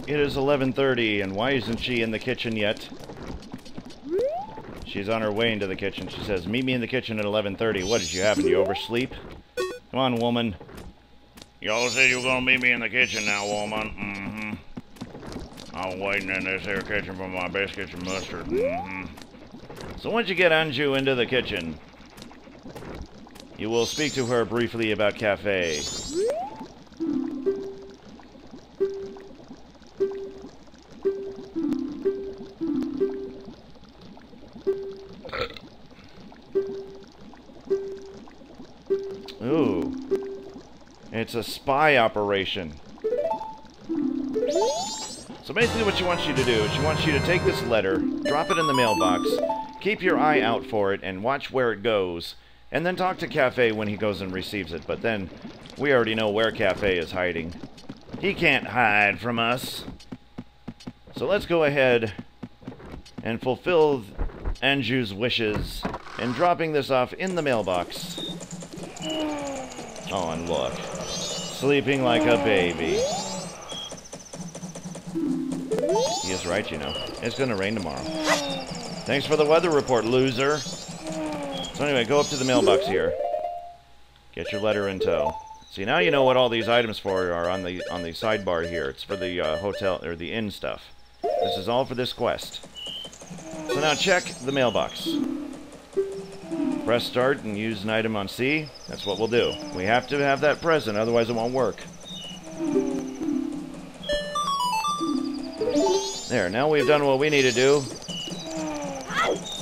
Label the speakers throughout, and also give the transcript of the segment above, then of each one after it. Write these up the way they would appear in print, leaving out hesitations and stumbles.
Speaker 1: It is 11:30, and why isn't she in the kitchen yet? She's on her way into the kitchen. She says, meet me in the kitchen at 11:30. What did you have? Did you oversleep? Come on, woman. Y'all said you were gonna meet me in the kitchen now, woman. I'm waiting in this here kitchen for my biscuits and mustard. So once you get Anju into the kitchen, you will speak to her briefly about Kafei. Ooh. It's a spy operation. So basically what she wants you to do is she wants you to take this letter, drop it in the mailbox, keep your eye out for it, and watch where it goes, and then talk to Kafei when he goes and receives it. But then, we already know where Kafei is hiding. He can't hide from us. So let's go ahead and fulfill Anju's wishes, and dropping this off in the mailbox. Oh, and look. Sleeping like a baby. He is right, you know. It's gonna rain tomorrow. Thanks for the weather report, loser. So anyway, go up to the mailbox here. Get your letter in tow. See, now you know what all these items for are on the sidebar here. It's for the hotel, or the inn stuff. This is all for this quest. So now check the mailbox. Press start and use an item on C. That's what we'll do. We have to have that present, otherwise it won't work. There, now we've done what we need to do.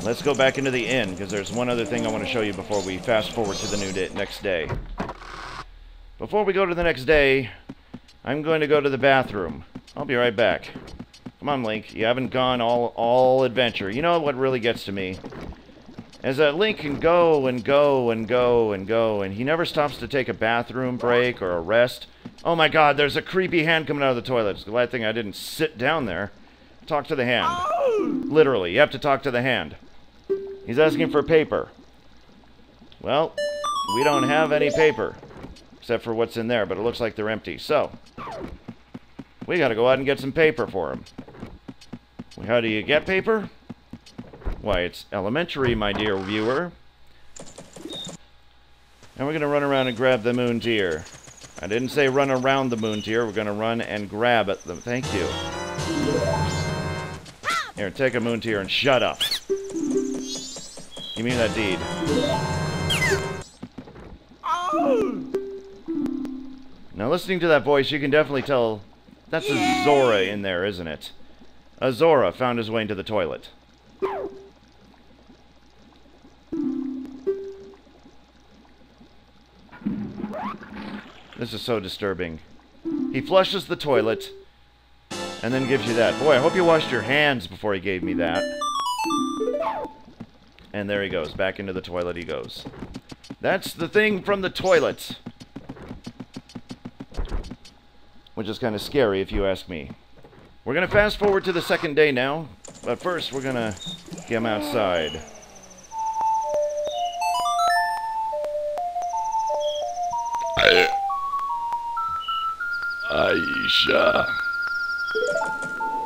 Speaker 1: Let's go back into the inn, because there's one other thing I want to show you before we fast forward to the next day. Before we go to the next day, I'm going to go to the bathroom. I'll be right back. Come on, Link. You haven't gone all adventure. You know what really gets to me? Is that Link can go and go and go and go, and he never stops to take a bathroom break or a rest. Oh my god, there's a creepy hand coming out of the toilet. It's the glad thing I didn't sit down there. Talk to the hand. Literally, you have to talk to the hand. He's asking for paper. Well, we don't have any paper, except for what's in there, but it looks like they're empty. So, we gotta go out and get some paper for him. How do you get paper? Why, it's elementary, my dear viewer. And we're going to run around and grab the moon tier. I didn't say run around the moon tier. We're going to run and grab it. Thank you. Here, take a moon tier and shut up. Give me that deed. Now, listening to that voice, you can definitely tell that's a Zora in there, isn't it? A Zora found his way into the toilet. This is so disturbing. He flushes the toilet and then gives you that. Boy, I hope you washed your hands before he gave me that. And there he goes. Back into the toilet he goes. That's the thing from the toilet. Which is kind of scary if you ask me. We're going to fast forward to the second day now. But first, we're going to get him outside.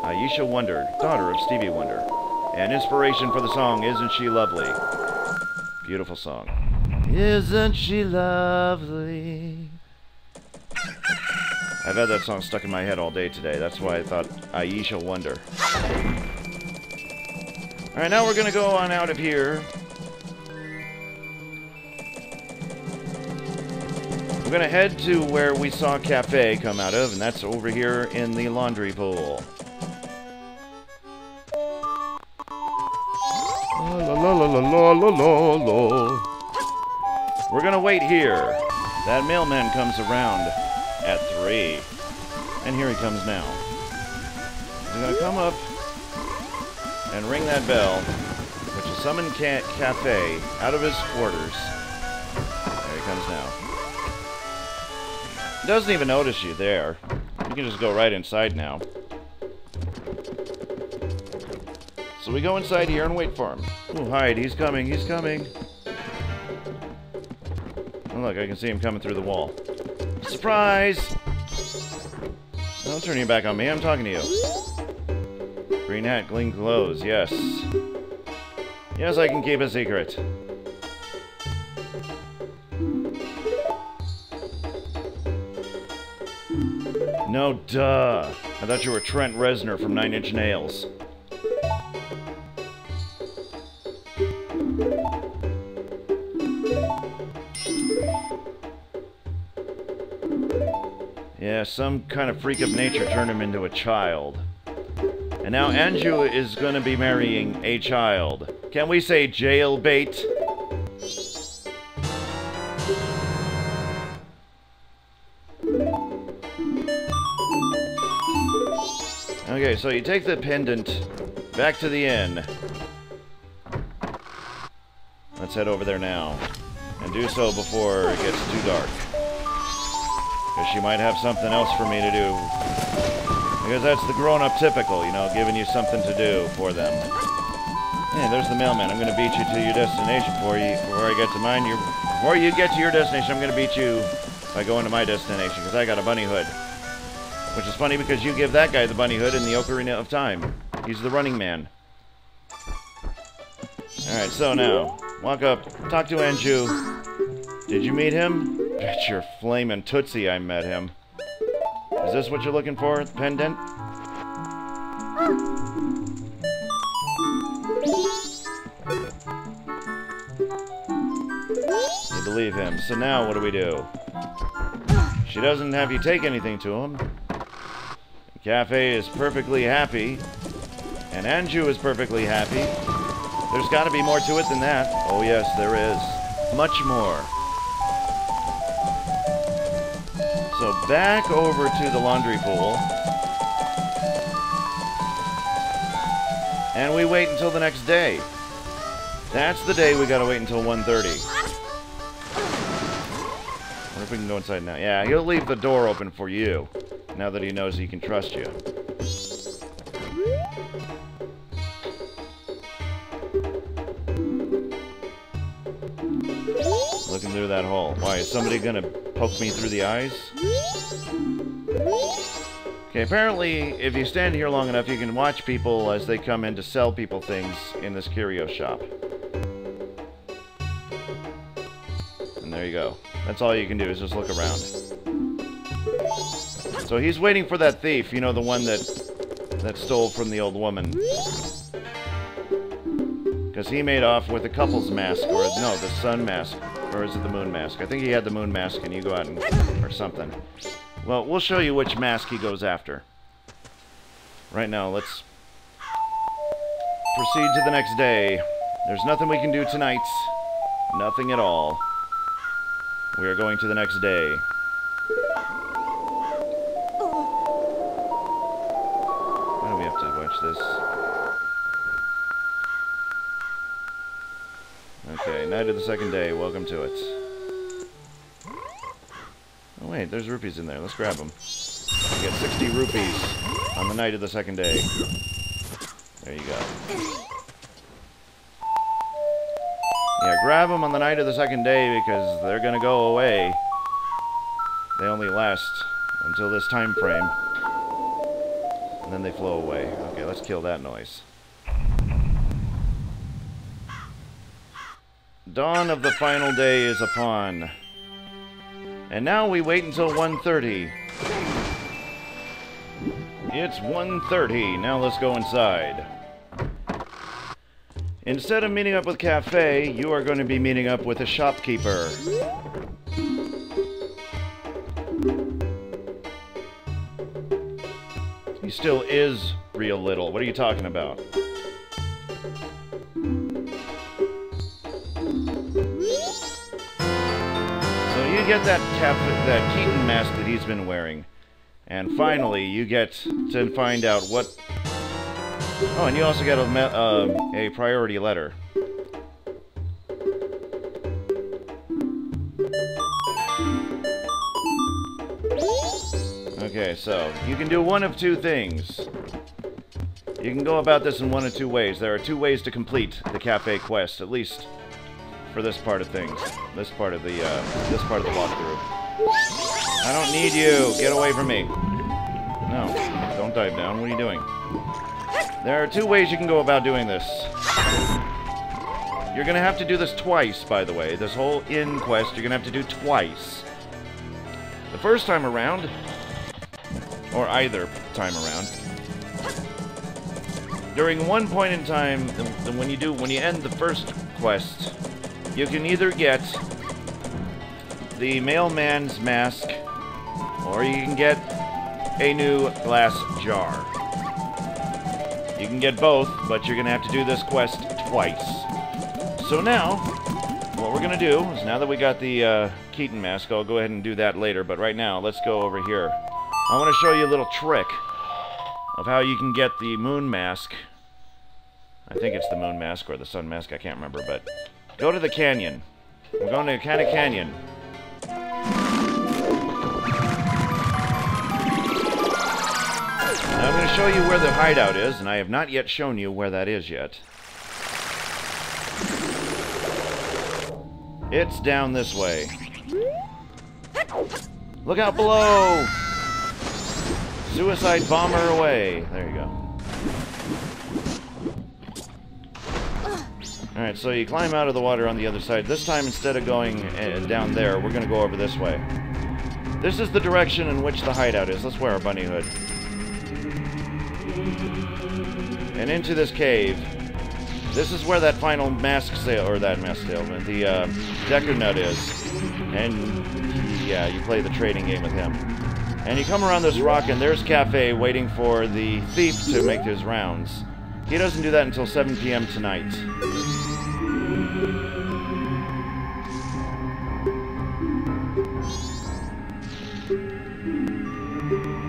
Speaker 1: Aisha Wonder, daughter of Stevie Wonder. And inspiration for the song, Isn't She Lovely? Beautiful song. Isn't she lovely? I've had that song stuck in my head all day today. That's why I thought Aisha Wonder. Alright, now we're going to go on out of here. We're going to head to where we saw Kafei come out of, and that's over here in the laundry pool. We're going to wait here. That mailman comes around at 3. And here he comes now. He's going to come up and ring that bell, which is summon Kafei out of his quarters. There he comes now. Doesn't even notice you there. You can just go right inside now. So we go inside here and wait for him. Oh, hide. He's coming. He's coming. Oh, look, I can see him coming through the wall. Surprise! Don't turn your back on me, I'm talking to you. Green hat, clean clothes, yes. Yes, I can keep a secret. No, duh. I thought you were Trent Reznor from 9 Inch Nails. Yeah, some kind of freak of nature turned him into a child. And now Anju is going to be marrying a child. Can we say jailbait? Okay, so you take the pendant back to the inn. Let's head over there now. And do so before it gets too dark. Because she might have something else for me to do. Because that's the grown-up typical, you know, giving you something to do for them. Hey, there's the mailman. I'm going to beat you to your destination before I get to mine. Before you get to your destination, I'm going to beat you by going to my destination, because I got a bunny hood. Which is funny because you give that guy the bunny hood in the Ocarina of Time. He's the running man. Alright, so now, walk up, talk to Anju. Did you meet him? Bet your flamin' tootsie I met him. Is this what you're looking for? The pendant? You believe him. So now what do? She doesn't have you take anything to him. Kafei is perfectly happy. And Anju is perfectly happy. There's got to be more to it than that. Oh yes, there is. Much more. So back over to the laundry pool. And we wait until the next day. That's the day we gotta wait until 1:30. Wonder if we can go inside now. Yeah, he'll leave the door open for you. Now that he knows he can trust you. Looking through that hole. Why, is somebody gonna poke me through the eyes? Okay, apparently, if you stand here long enough, you can watch people as they come in to sell people things in this curio shop. And there you go. That's all you can do, is just look around. So he's waiting for that thief, you know, the one that stole from the old woman. Because he made off with a couple's mask, or no, the sun mask. Or is it the moon mask? I think he had the moon mask and you go out and... or something. Well, we'll show you which mask he goes after. Right now, let's proceed to the next day. There's nothing we can do tonight. Nothing at all. We are going to the next day. Why do we have to watch this? Okay, night of the second day. Welcome to it. Oh wait, there's rupees in there. Let's grab them. We get 60 rupees on the night of the second day. There you go. Yeah, grab them on the night of the second day because they're gonna go away. They only last until this time frame. And then they flow away. Okay, let's kill that noise. Dawn of the final day is upon. And now we wait until 1:30. It's 1:30. Now let's go inside. Instead of meeting up with Kafei, you are going to be meeting up with a shopkeeper. He still is real little. What are you talking about? You get that Keaton mask that he's been wearing. And finally, you get to find out what... Oh, and you also get a priority letter. Okay, so you can do one of two things. You can go about this in one of two ways. There are two ways to complete the Kafei quest, at least for this part of things. This part of the walkthrough. I don't need you. Get away from me. No, don't dive down. What are you doing? There are two ways you can go about doing this. You're going to have to do this twice, by the way. This whole inn quest, you're going to have to do twice. The first time around, or either time around, during one point in time, when you end the first quest, you can either get the mailman's mask, or you can get a new glass jar. You can get both, but you're going to have to do this quest twice. So now, what we're going to do is, now that we got the Keaton mask, I'll go ahead and do that later, but right now, let's go over here. I want to show you a little trick of how you can get the moon mask. I think it's the moon mask or the sun mask, I can't remember, but go to the canyon. We're going to kind of canyon. Now I'm going to show you where the hideout is, and I have not yet shown you where that is yet. It's down this way. Look out below! Suicide bomber away. There you go. Alright, so you climb out of the water on the other side. This time, instead of going down there, we're going to go over this way. This is the direction in which the hideout is. Let's wear our bunny hood. And into this cave. This is where that final mask sale, or that mask salesman, the Decker Nut is. And, yeah, you play the trading game with him. And you come around this rock, and there's Kafei waiting for the thief to make his rounds. He doesn't do that until 7 p.m. tonight.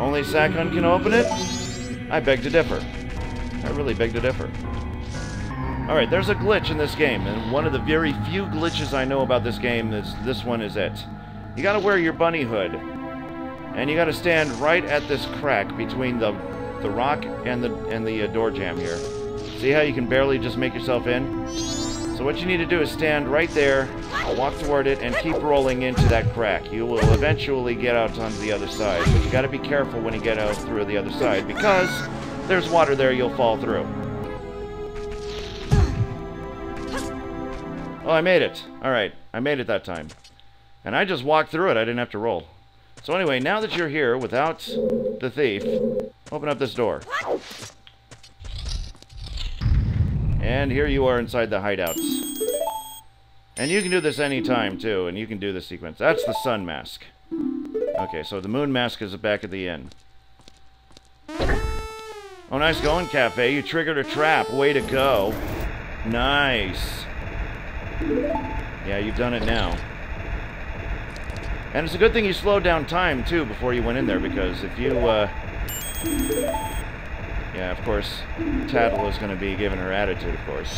Speaker 1: Only Sakun can open it? I beg to differ. I really beg to differ. Alright, there's a glitch in this game, and one of the very few glitches I know about this game is this one is it. You gotta wear your bunny hood, and you gotta stand right at this crack between the rock and the door jamb here. See how you can barely just make yourself in? So what you need to do is stand right there, walk toward it, and keep rolling into that crack. You will eventually get out onto the other side, but you gotta be careful when you get out through the other side, because there's water there you'll fall through. Oh, I made it. Alright, I made it that time. And I just walked through it, I didn't have to roll. So anyway, now that you're here without the thief, open up this door. And here you are inside the hideouts. And you can do this anytime, too, and you can do this sequence. That's the sun mask. Okay, so the moon mask is back at the inn. Oh, nice going, Kafei. You triggered a trap. Way to go. Nice. Yeah, you've done it now. And it's a good thing you slowed down time, too, before you went in there, because if you, yeah, of course, Tattle is going to be giving her attitude, of course.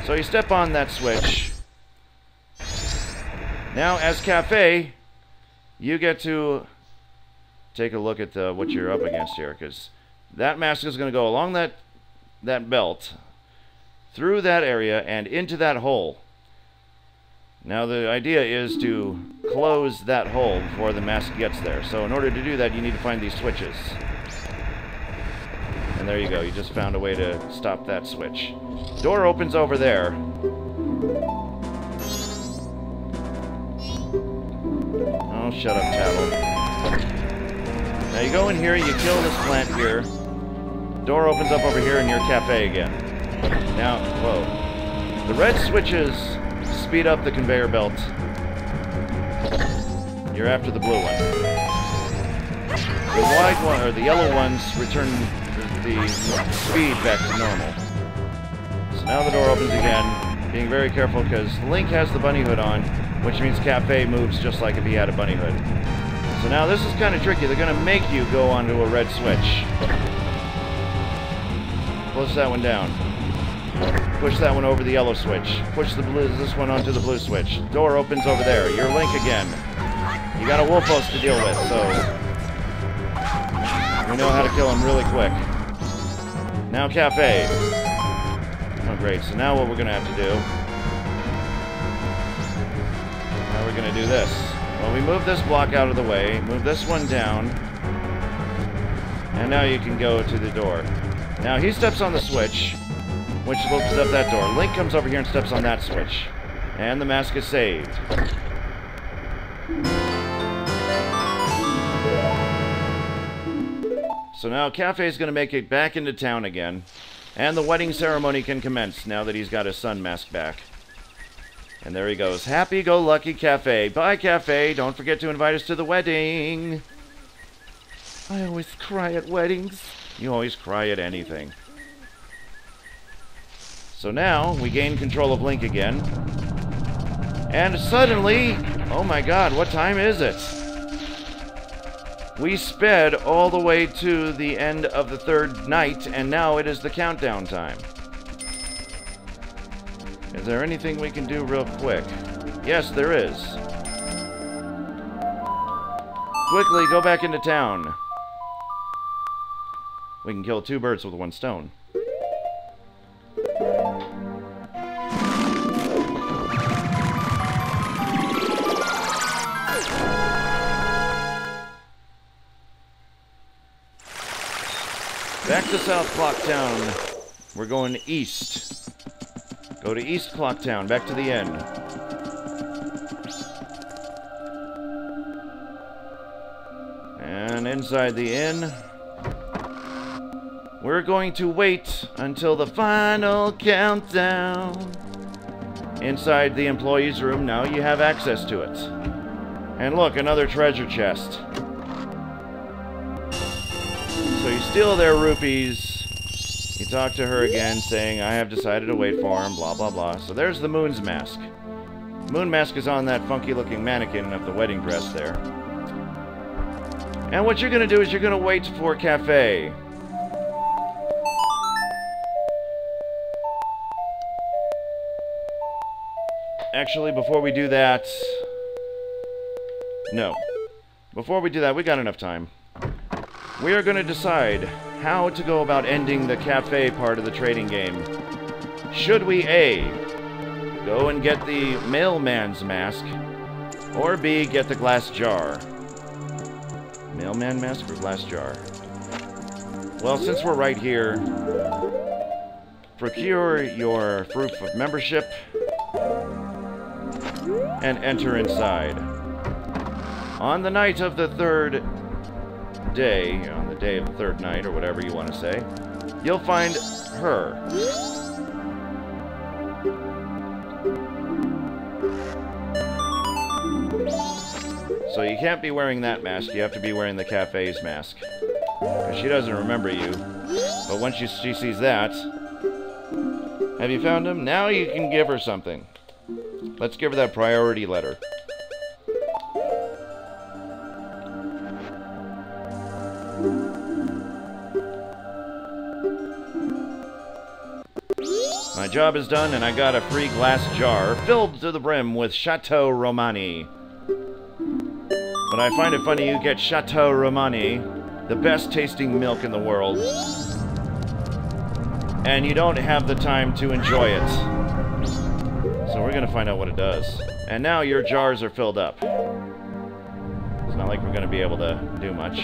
Speaker 1: So you step on that switch. Now, as Kafei, you get to take a look at what you're up against here, because that mask is going to go along that belt, through that area, and into that hole. Now, the idea is to close that hole before the mask gets there. So in order to do that, you need to find these switches. And there you go. You just found a way to stop that switch. Door opens over there. Oh, shut up, Tattle. Now you go in here, you kill this plant here. Door opens up over here, and you're Kafei again. Now, whoa. The red switches speed up the conveyor belt. You're after the blue one. The white one, or the yellow ones, return the speed back to normal. So now the door opens again, being very careful because Link has the bunny hood on, which means Kafei moves just like if he had a bunny hood. So now this is kind of tricky. They're going to make you go onto a red switch. Push that one down. Push that one over the yellow switch. Push this one onto the blue switch. Door opens over there. You're Link again. You got a Wolfos to deal with, so we know how to kill him really quick. Now Kafei. Oh great, so now what we're going to have to do... Now we're going to do this. Well, we move this block out of the way, move this one down, And now you can go to the door. Now he steps on the switch, which opens up that door. Link comes over here and steps on that switch. And the mask is saved. So now Kafei's going to make it back into town again. And the wedding ceremony can commence now that he's got his sun mask back. And there he goes. Happy-go-lucky Kafei. Bye, Kafei. Don't forget to invite us to the wedding. I always cry at weddings. You always cry at anything. So now we gain control of Link again. And suddenly, oh my god, what time is it? We sped all the way to the end of the third night, and now it is the countdown time. Is there anything we can do real quick? Yes, there is. Quickly, go back into town. We can kill 2 birds with 1 stone. Back to South Clocktown. We're going east. Go to East Clocktown, back to the inn. And inside the inn, we're going to wait until the final countdown. Inside the employee's room, now you have access to it. And look, another treasure chest. So you steal their rupees. You talk to her again, saying, I have decided to wait for him, blah, blah, blah. So there's the Moon's mask. Moon mask is on that funky-looking mannequin of the wedding dress there. And what you're going to do is you're going to wait for Kafei. Actually, before we do that... No. Before we do that, we got enough time. We are going to decide how to go about ending the Kafei part of the trading game. Should we A, go and get the mailman's mask, or B, get the glass jar? Mailman mask or glass jar? Well, since we're right here, procure your proof of membership and enter inside. On the night of the third day, on the day of the third night, or whatever you want to say, you'll find her. So you can't be wearing that mask, you have to be wearing the Kafei's mask. Because she doesn't remember you. But once she sees that... Have you found him? Now you can give her something. Let's give her that priority letter. My job is done, and I got a free glass jar filled to the brim with Chateau Romani. But I find it funny you get Chateau Romani, the best tasting milk in the world, and you don't have the time to enjoy it. So we're going to find out what it does. And now your jars are filled up. It's not like we're going to be able to do much.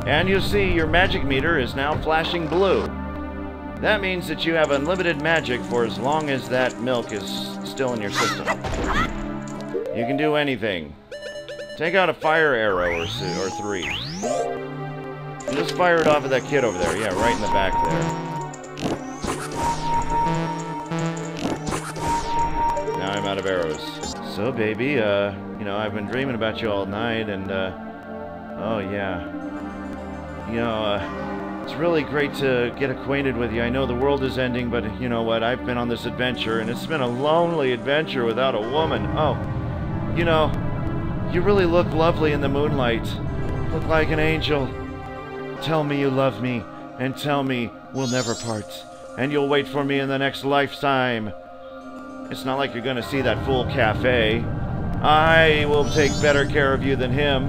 Speaker 1: And you see your magic meter is now flashing blue. That means that you have unlimited magic for as long as that milk is still in your system. You can do anything. Take out a fire arrow or 3. And just fire it off at that kid over there. Yeah, right in the back there. Now I'm out of arrows. So, baby, you know, I've been dreaming about you all night, and, oh, yeah. You know, it's really great to get acquainted with you. I know the world is ending, but you know what? I've been on this adventure, and it's been a lonely adventure without a woman. Oh, you know, you really look lovely in the moonlight. Look like an angel. Tell me you love me, and tell me we'll never part, and you'll wait for me in the next lifetime. It's not like you're gonna see that fool Kafei. I will take better care of you than him.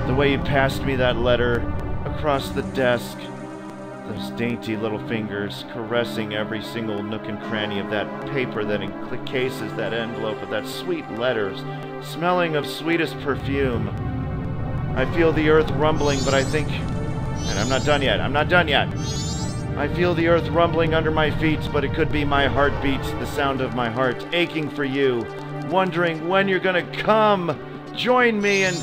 Speaker 1: The way you passed me that letter across the desk, those dainty little fingers caressing every single nook and cranny of that paper that encases that envelope with that sweet letters, smelling of sweetest perfume. I feel the earth rumbling, but I think... And I'm not done yet. I'm not done yet. I feel the earth rumbling under my feet, but it could be my heartbeat, the sound of my heart, aching for you, wondering when you're gonna come, join me, and...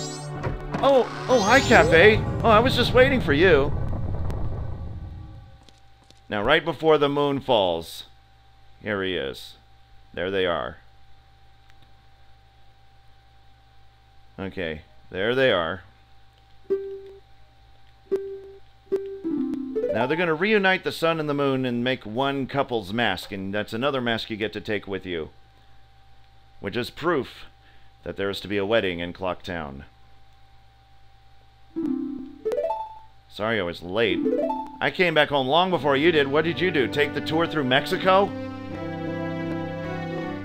Speaker 1: Oh, hi, Kafei. Oh, I was just waiting for you. Now, right before the moon falls, here he is. There they are. Okay, there they are. Now they're going to reunite the sun and the moon and make one couple's mask, and that's another mask you get to take with you. Which is proof that there is to be a wedding in Clocktown. Sorry I was late. I came back home long before you did. What did you do? Take the tour through Mexico?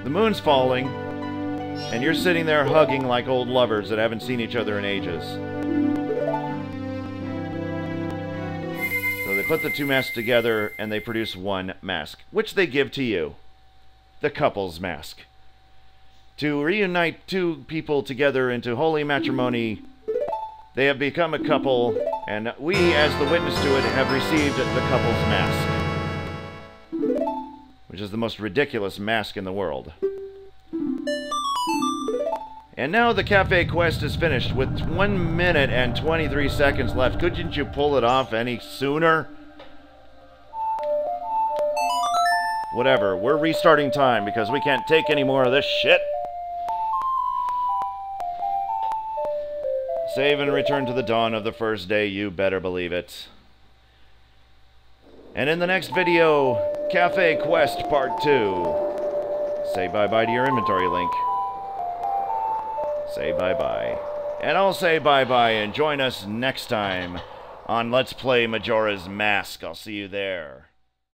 Speaker 1: The moon's falling, and you're sitting there hugging like old lovers that haven't seen each other in ages. So they put the two masks together, and they produce one mask, which they give to you. The couple's mask. To reunite two people together into holy matrimony, they have become a couple, and we, as the witness to it, have received the couple's mask. Which is the most ridiculous mask in the world. And now the Kafei quest is finished with 1 minute and 23 seconds left. Couldn't you pull it off any sooner? Whatever, we're restarting time because we can't take any more of this shit. Save and return to the dawn of the first day, you better believe it. And in the next video, Kafei Quest Part 2. Say bye-bye to your inventory, Link. Say bye-bye. And I'll say bye-bye and join us next time on Let's Play Majora's Mask. I'll see you there.